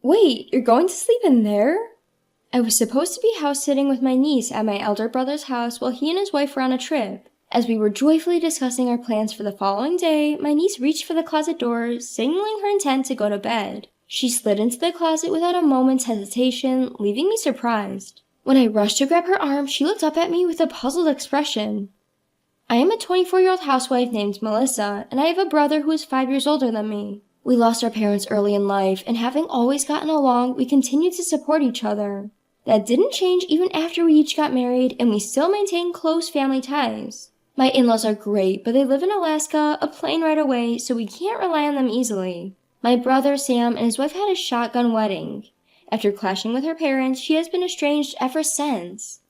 Wait, you're going to sleep in there? I was supposed to be house-sitting with my niece at my elder brother's house while he and his wife were on a trip. As we were joyfully discussing our plans for the following day, my niece reached for the closet door, signaling her intent to go to bed. She slid into the closet without a moment's hesitation, leaving me surprised. When I rushed to grab her arm, she looked up at me with a puzzled expression. I am a 24-year-old housewife named Melissa, and I have a brother who is 5 years older than me. We lost our parents early in life, and having always gotten along, we continued to support each other. That didn't change even after we each got married, and we still maintain close family ties. My in-laws are great, but they live in Alaska, a plane ride away, so we can't rely on them easily. My brother, Sam, and his wife had a shotgun wedding. After clashing with her parents, she has been estranged ever since.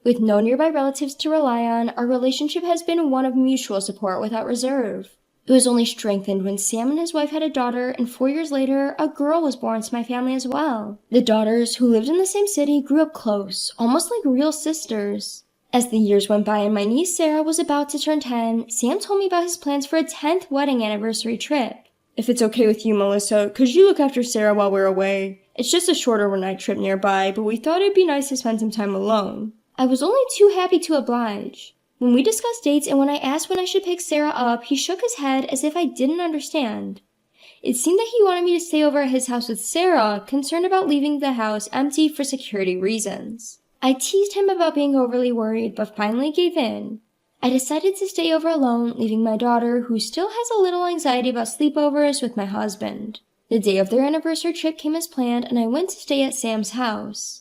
With no nearby relatives to rely on, our relationship has been one of mutual support without reserve. It was only strengthened when Sam and his wife had a daughter, and 4 years later, a girl was born to my family as well. The daughters, who lived in the same city, grew up close, almost like real sisters. As the years went by and my niece Sarah was about to turn 10, Sam told me about his plans for a 10th wedding anniversary trip. If it's okay with you, Melissa, could you look after Sarah while we're away? It's just a short overnight trip nearby, but we thought it'd be nice to spend some time alone. I was only too happy to oblige. When we discussed dates and when I asked when I should pick Sarah up, he shook his head as if I didn't understand. It seemed that he wanted me to stay over at his house with Sarah, concerned about leaving the house empty for security reasons. I teased him about being overly worried, but finally gave in. I decided to stay over alone, leaving my daughter, who still has a little anxiety about sleepovers, with my husband. The day of their anniversary trip came as planned, and I went to stay at Sam's house.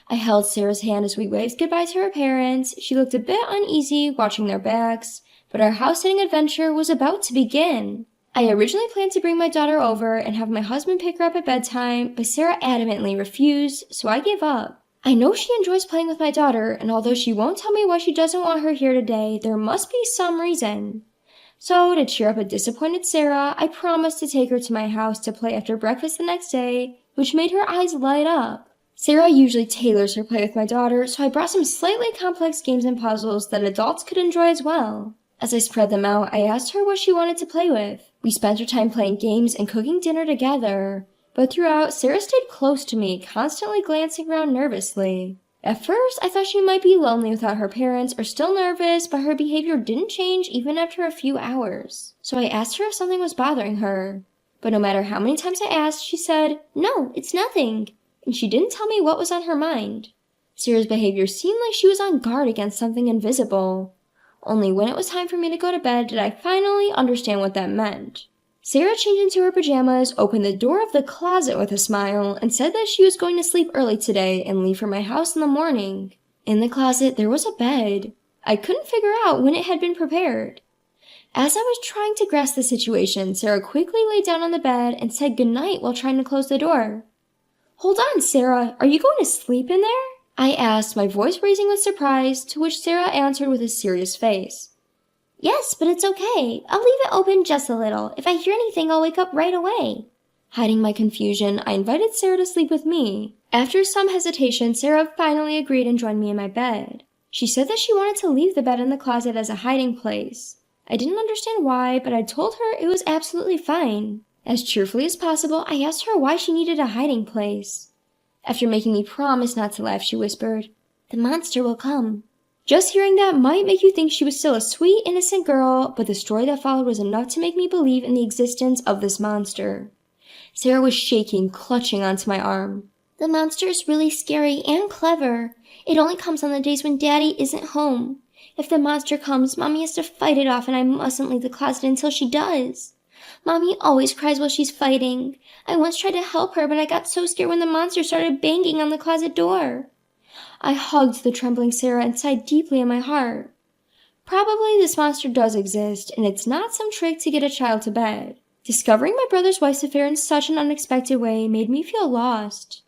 I held Sarah's hand as we waved goodbye to her parents. She looked a bit uneasy, watching their backs, but our house-sitting adventure was about to begin. I originally planned to bring my daughter over and have my husband pick her up at bedtime, but Sarah adamantly refused, so I gave up. I know she enjoys playing with my daughter, and although she won't tell me why she doesn't want her here today, there must be some reason. So, to cheer up a disappointed Sarah, I promised to take her to my house to play after breakfast the next day, which made her eyes light up. Sarah usually tailors her play with my daughter, so I brought some slightly complex games and puzzles that adults could enjoy as well. As I spread them out, I asked her what she wanted to play with. We spent our time playing games and cooking dinner together, but throughout, Sarah stayed close to me, constantly glancing around nervously. At first, I thought she might be lonely without her parents or still nervous, but her behavior didn't change even after a few hours. So I asked her if something was bothering her. But no matter how many times I asked, she said, "No, it's nothing." And she didn't tell me what was on her mind. Sarah's behavior seemed like she was on guard against something invisible. Only when it was time for me to go to bed did I finally understand what that meant. Sarah changed into her pajamas, opened the door of the closet with a smile, and said that she was going to sleep early today and leave for my house in the morning. In the closet, there was a bed. I couldn't figure out when it had been prepared. As I was trying to grasp the situation, Sarah quickly lay down on the bed and said goodnight while trying to close the door. "Hold on, Sarah, are you going to sleep in there?" I asked, my voice raising with surprise, to which Sarah answered with a serious face. "Yes, but it's okay. I'll leave it open just a little. If I hear anything, I'll wake up right away." Hiding my confusion, I invited Sarah to sleep with me. After some hesitation, Sarah finally agreed and joined me in my bed. She said that she wanted to leave the bed in the closet as a hiding place. I didn't understand why, but I told her it was absolutely fine. As cheerfully as possible, I asked her why she needed a hiding place. After making me promise not to laugh, she whispered, "The monster will come." Just hearing that might make you think she was still a sweet, innocent girl, but the story that followed was enough to make me believe in the existence of this monster. Sarah was shaking, clutching onto my arm. "The monster is really scary and clever. It only comes on the days when Daddy isn't home. If the monster comes, Mommy has to fight it off, and I mustn't leave the closet until she does. Mommy always cries while she's fighting. I once tried to help her, but I got so scared when the monster started banging on the closet door." I hugged the trembling Sarah and sighed deeply in my heart. Probably this monster does exist, and it's not some trick to get a child to bed. Discovering my brother's wife's affair in such an unexpected way made me feel lost.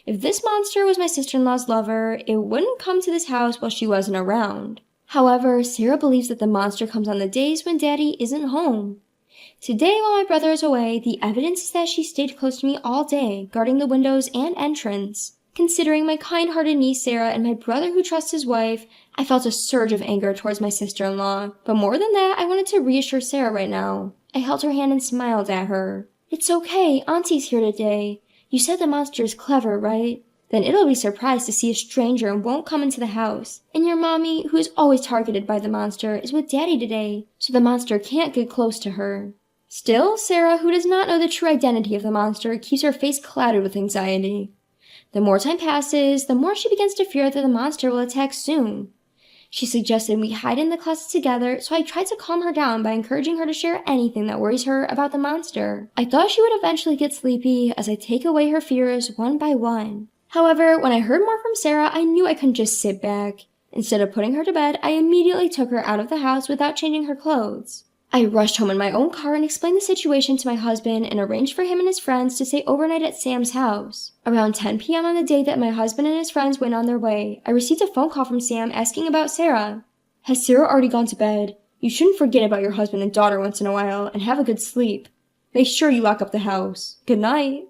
If this monster was my sister-in-law's lover, it wouldn't come to this house while she wasn't around. However, Sarah believes that the monster comes on the days when Daddy isn't home. Today, while my brother is away, the evidence is that she stayed close to me all day, guarding the windows and entrance. Considering my kind-hearted niece Sarah and my brother who trusts his wife, I felt a surge of anger towards my sister-in-law. But more than that, I wanted to reassure Sarah right now. I held her hand and smiled at her. "It's okay, Auntie's here today. You said the monster is clever, right? Then it'll be surprised to see a stranger and won't come into the house. And your mommy, who is always targeted by the monster, is with Daddy today, so the monster can't get close to her. Still, Sarah, who does not know the true identity of the monster, keeps her face clouded with anxiety. The more time passes, the more she begins to fear that the monster will attack soon. She suggested we hide in the closet together, so I tried to calm her down by encouraging her to share anything that worries her about the monster. I thought she would eventually get sleepy as I take away her fears one by one. However, when I heard more from Sarah, I knew I couldn't just sit back. Instead of putting her to bed, I immediately took her out of the house without changing her clothes. I rushed home in my own car and explained the situation to my husband and arranged for him and his friends to stay overnight at Sam's house. Around 10 p.m. on the day that my husband and his friends went on their way, I received a phone call from Sam asking about Sarah. Has Sarah already gone to bed? You shouldn't forget about your husband and daughter once in a while and have a good sleep. Make sure you lock up the house. Good night.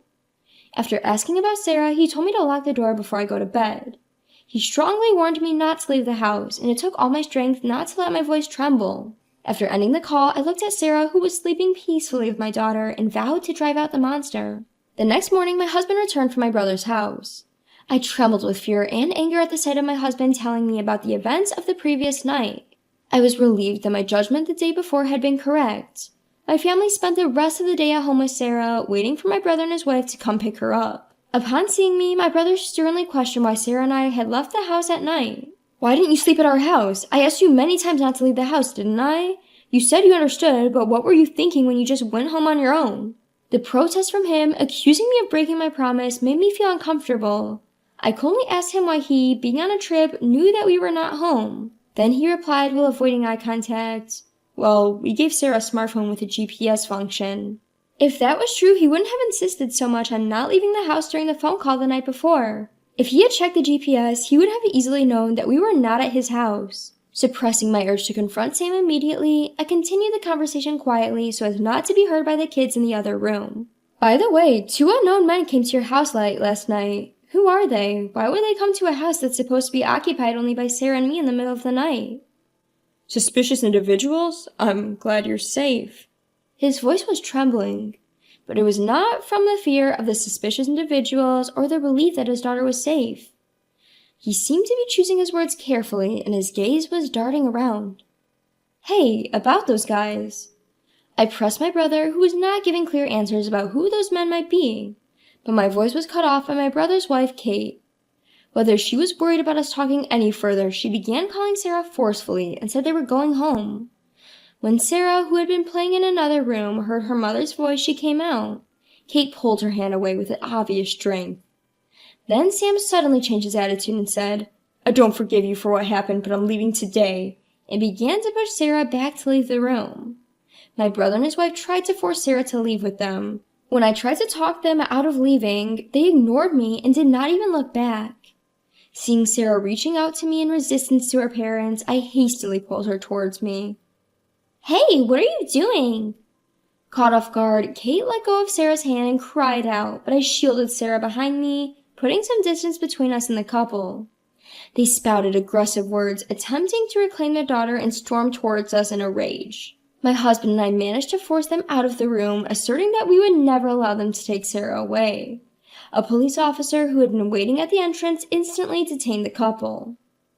After asking about Sarah, he told me to lock the door before I go to bed. He strongly warned me not to leave the house, and it took all my strength not to let my voice tremble. After ending the call, I looked at Sarah, who was sleeping peacefully with my daughter, and vowed to drive out the monster. The next morning, my husband returned from my brother's house. I trembled with fear and anger at the sight of my husband telling me about the events of the previous night. I was relieved that my judgment the day before had been correct. My family spent the rest of the day at home with Sarah, waiting for my brother and his wife to come pick her up. Upon seeing me, my brother sternly questioned why Sarah and I had left the house at night. Why didn't you sleep at our house? I asked you many times not to leave the house, didn't I? You said you understood, but what were you thinking when you just went home on your own? The protest from him, accusing me of breaking my promise, made me feel uncomfortable. I coldly asked him why he, being on a trip, knew that we were not home. Then he replied while avoiding eye contact, Well, we gave Sarah a smartphone with a GPS function. If that was true, he wouldn't have insisted so much on not leaving the house during the phone call the night before. If he had checked the GPS, he would have easily known that we were not at his house. Suppressing my urge to confront Sam immediately, I continued the conversation quietly so as not to be heard by the kids in the other room. By the way, 2 unknown men came to your house last night. Who are they? Why would they come to a house that's supposed to be occupied only by Sarah and me in the middle of the night? Suspicious individuals? I'm glad you're safe. His voice was trembling, but it was not from the fear of the suspicious individuals or the relief that his daughter was safe. He seemed to be choosing his words carefully, and his gaze was darting around. Hey, about those guys. I pressed my brother, who was not giving clear answers about who those men might be, but my voice was cut off by my brother's wife, Kate. Whether she was worried about us talking any further, she began calling Sarah forcefully and said they were going home. When Sarah, who had been playing in another room, heard her mother's voice, she came out. Kate pulled her hand away with obvious strength. Then Sam suddenly changed his attitude and said, I don't forgive you for what happened, but I'm leaving today, and began to push Sarah back to leave the room. My brother and his wife tried to force Sarah to leave with them. When I tried to talk them out of leaving, they ignored me and did not even look back. Seeing Sarah reaching out to me in resistance to her parents, I hastily pulled her towards me. Hey, what are you doing? Caught off guard, Kate let go of Sarah's hand and cried out, but I shielded Sarah behind me, putting some distance between us and the couple. They spouted aggressive words, attempting to reclaim their daughter and stormed towards us in a rage. My husband and I managed to force them out of the room, asserting that we would never allow them to take Sarah away. A police officer who had been waiting at the entrance instantly detained the couple.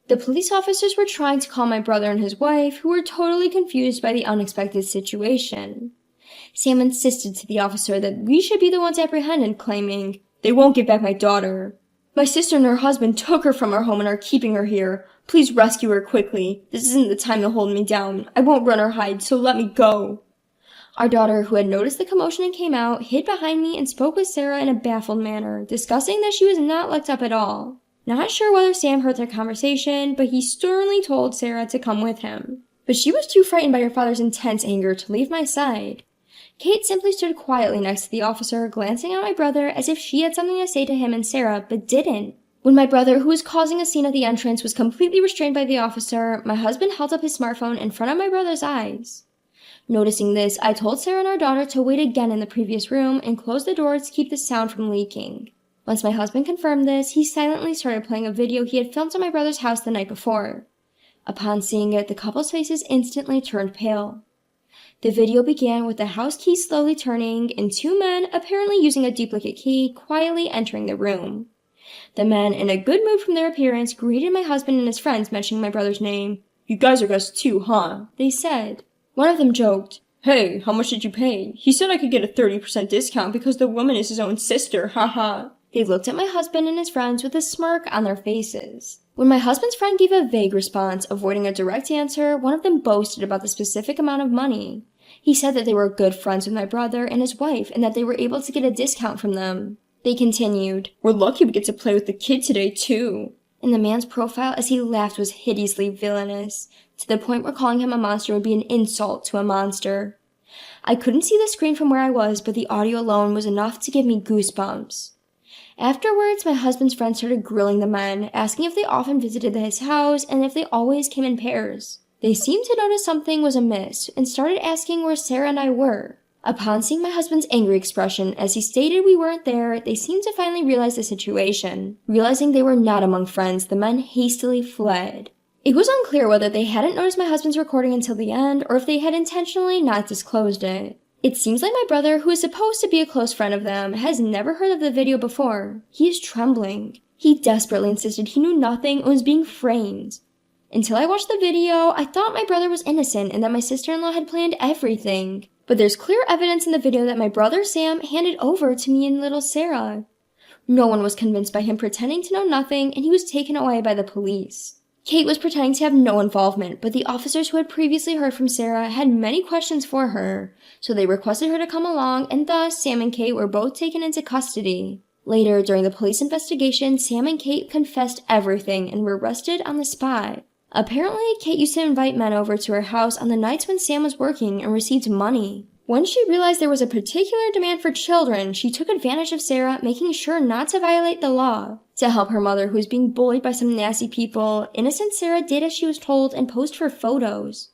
The police officers were trying to calm my brother and his wife, who were totally confused by the unexpected situation. Sam insisted to the officer that we should be the ones apprehended, claiming, They won't get back my daughter. My sister and her husband took her from our home and are keeping her here. Please rescue her quickly. This isn't the time to hold me down. I won't run or hide, so let me go. Our daughter, who had noticed the commotion and came out, hid behind me and spoke with Sarah in a baffled manner, discussing that she was not locked up at all. Not sure whether Sam heard their conversation, but he sternly told Sarah to come with him. But she was too frightened by her father's intense anger to leave my side. Kate simply stood quietly next to the officer, glancing at my brother as if she had something to say to him and Sarah, but didn't. When my brother, who was causing a scene at the entrance, was completely restrained by the officer, my husband held up his smartphone in front of my brother's eyes. Noticing this, I told Sarah and our daughter to wait again in the previous room and close the door to keep the sound from leaking. Once my husband confirmed this, he silently started playing a video he had filmed at my brother's house the night before. Upon seeing it, the couple's faces instantly turned pale. The video began with the house key slowly turning and two men, apparently using a duplicate key, quietly entering the room. The men, in a good mood from their appearance, greeted my husband and his friends, mentioning my brother's name. "You guys are guests too, huh?" they said. One of them joked, "Hey, how much did you pay? He said I could get a 30% discount because the woman is his own sister, haha." They looked at my husband and his friends with a smirk on their faces. When my husband's friend gave a vague response, avoiding a direct answer, one of them boasted about the specific amount of money. He said that they were good friends with my brother and his wife and that they were able to get a discount from them. They continued, "We're lucky we get to play with the kid today, too." And the man's profile as he laughed was hideously villainous, to the point where calling him a monster would be an insult to a monster. I couldn't see the screen from where I was, but the audio alone was enough to give me goosebumps. Afterwards, my husband's friend started grilling the men, asking if they often visited his house and if they always came in pairs. They seemed to notice something was amiss and started asking where Sarah and I were. Upon seeing my husband's angry expression as he stated we weren't there, they seemed to finally realize the situation. Realizing they were not among friends, the men hastily fled. It was unclear whether they hadn't noticed my husband's recording until the end or if they had intentionally not disclosed it. It seems like my brother, who is supposed to be a close friend of them, has never heard of the video before. He is trembling. He desperately insisted he knew nothing and was being framed. Until I watched the video, I thought my brother was innocent and that my sister-in-law had planned everything. But there's clear evidence in the video that my brother Sam handed over to me and little Sarah. No one was convinced by him pretending to know nothing, and he was taken away by the police. Kate was pretending to have no involvement, but the officers who had previously heard from Sarah had many questions for her, so they requested her to come along, and thus Sam and Kate were both taken into custody. Later, during the police investigation, Sam and Kate confessed everything and were arrested on the spot. Apparently, Kate used to invite men over to her house on the nights when Sam was working and received money. Once she realized there was a particular demand for children, she took advantage of Sarah, making sure not to violate the law. To help her mother, who was being bullied by some nasty people, innocent Sarah did as she was told and posed for photos.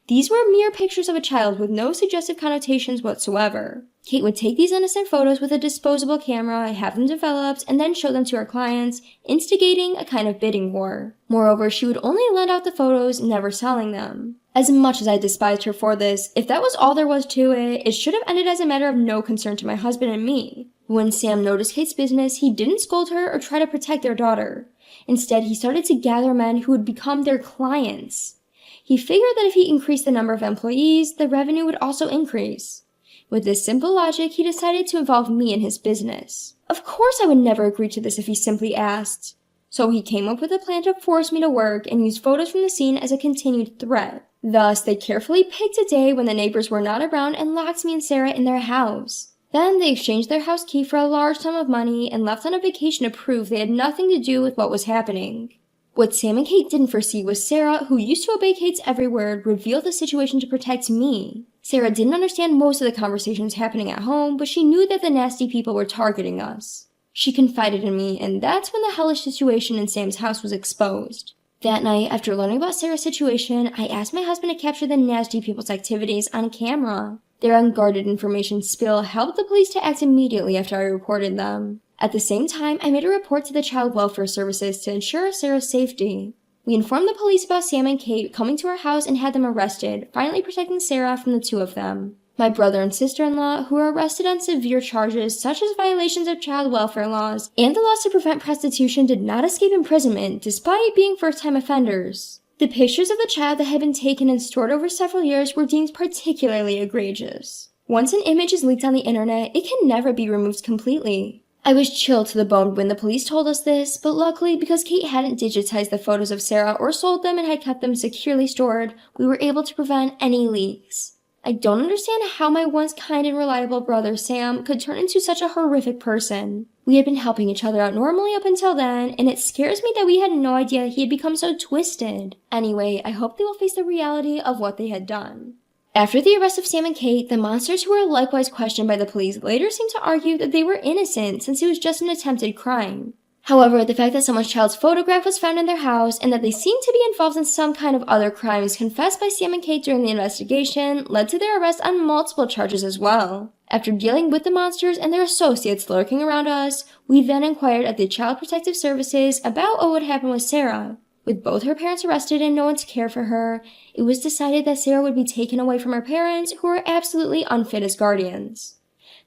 These were mere pictures of a child with no suggestive connotations whatsoever. Kate would take these innocent photos with a disposable camera, have them developed, and then show them to her clients, instigating a kind of bidding war. Moreover, she would only lend out the photos, never selling them. As much as I despised her for this, if that was all there was to it, it should have ended as a matter of no concern to my husband and me. When Sam noticed Kate's business, he didn't scold her or try to protect their daughter. Instead, he started to gather men who would become their clients. He figured that if he increased the number of employees, the revenue would also increase. With this simple logic, he decided to involve me in his business. Of course I would never agree to this if he simply asked. So he came up with a plan to force me to work and used photos from the scene as a continued threat. Thus, they carefully picked a day when the neighbors were not around and locked me and Sarah in their house. Then they exchanged their house key for a large sum of money and left on a vacation to prove they had nothing to do with what was happening. What Sam and Kate didn't foresee was Sarah, who used to obey Kate's every word, revealed the situation to protect me. Sarah didn't understand most of the conversations happening at home, but she knew that the nasty people were targeting us. She confided in me, and that's when the hellish situation in Sam's house was exposed. That night, after learning about Sarah's situation, I asked my husband to capture the nasty people's activities on camera. Their unguarded information spill helped the police to act immediately after I reported them. At the same time, I made a report to the Child Welfare Services to ensure Sarah's safety. We informed the police about Sam and Kate coming to our house and had them arrested, finally protecting Sarah from the two of them. My brother and sister-in-law, who were arrested on severe charges such as violations of child welfare laws and the laws to prevent prostitution, did not escape imprisonment despite being first-time offenders. The pictures of the child that had been taken and stored over several years were deemed particularly egregious. Once an image is leaked on the internet, it can never be removed completely. I was chilled to the bone when the police told us this, but luckily, because Kate hadn't digitized the photos of Sarah or sold them and had kept them securely stored, we were able to prevent any leaks. I don't understand how my once kind and reliable brother Sam could turn into such a horrific person. We had been helping each other out normally up until then, and it scares me that we had no idea he had become so twisted. Anyway, I hope they will face the reality of what they had done. After the arrest of Sam and Kate, the monsters who were likewise questioned by the police later seemed to argue that they were innocent since it was just an attempted crime. However, the fact that someone's child's photograph was found in their house and that they seemed to be involved in some kind of other crimes confessed by Sam and Kate during the investigation led to their arrest on multiple charges as well. After dealing with the monsters and their associates lurking around us, we then inquired at the Child Protective Services about what would happen with Sarah. With both her parents arrested and no one to care for her, it was decided that Sarah would be taken away from her parents, who were absolutely unfit as guardians.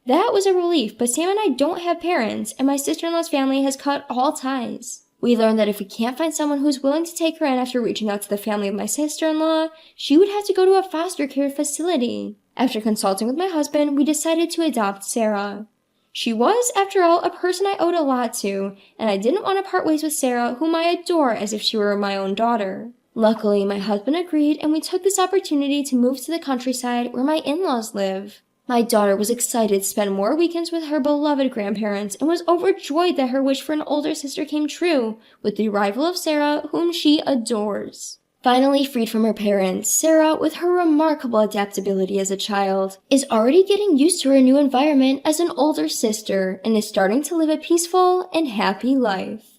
That was a relief, but Sam and I don't have parents, and my sister-in-law's family has cut all ties. We learned that if we can't find someone who's willing to take her in after reaching out to the family of my sister-in-law, she would have to go to a foster care facility. After consulting with my husband, we decided to adopt Sarah. She was, after all, a person I owed a lot to, and I didn't want to part ways with Sarah, whom I adore as if she were my own daughter. Luckily, my husband agreed, and we took this opportunity to move to the countryside where my in-laws live. My daughter was excited to spend more weekends with her beloved grandparents and was overjoyed that her wish for an older sister came true with the arrival of Sarah, whom she adores. Finally freed from her parents, Sarah, with her remarkable adaptability as a child, is already getting used to her new environment as an older sister and is starting to live a peaceful and happy life.